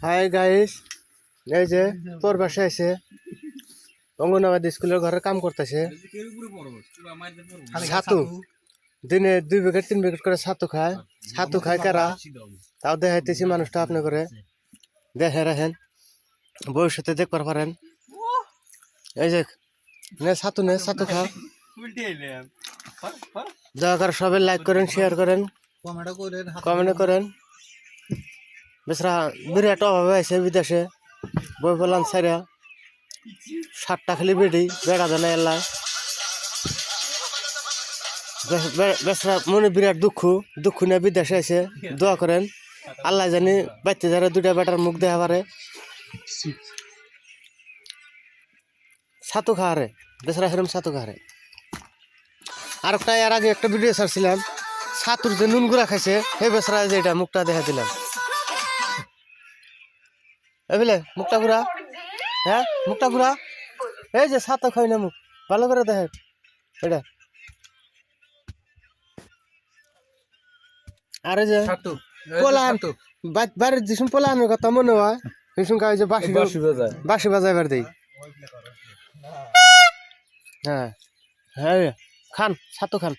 Hi guys, এই যে তোর বাসে আছে অঙ্গনবাদী স্কুলের ঘরে কাম করতেছে। ছাতু দিনে 2 প্যাকেট 3 প্যাকেট করে ছাতু খায় কারা তাও দেখাইতেছি মানুষটা আপনি করে দেখে রাখেন, ভবিষ্যতে দেখবার পারেন। এই যে ছাতু খা, দয়া করে সবাই লাইক করেন, শেয়ার করেন, কমেন্ট করেন। বেচারা বিরাট অভাবে আছে বিদেশে, বই পেলাম সাইরা 7টা খালি বেড়া দেয় না এল্লায়। বেচারা মনে বিরাট দুঃখ নিয়ে বিদেশে আছে। দোয়া করেন আল্লাহ জানি বাচ্চা যারা 2টা বেটার মুখ দেখা পারে। ছাতু খাওয়ারে বেচারা সেরকম ছাতু খাওয়ারে। আর একটা এর আগে একটা ভিডিও ছাড়ছিলাম, ছাতুর যে নুন গুঁড়া খাইছে সেই বেচারা যে এটা মুখটা দেখা দিলাম। বুঝলে মুখটা ঘুরা, হ্যাঁ মুখটা ঘুরা। এই যে ছাতু খাই না মুখ ভালো করে দেখে এটা। আর এই যে পোলান বাড়ির যেসব পোলানের কথা মনে হয় সেসব কাজ যে বাঁশি বাজাইবার দেই। হ্যাঁ হ্যাঁ খান ছাতু খান।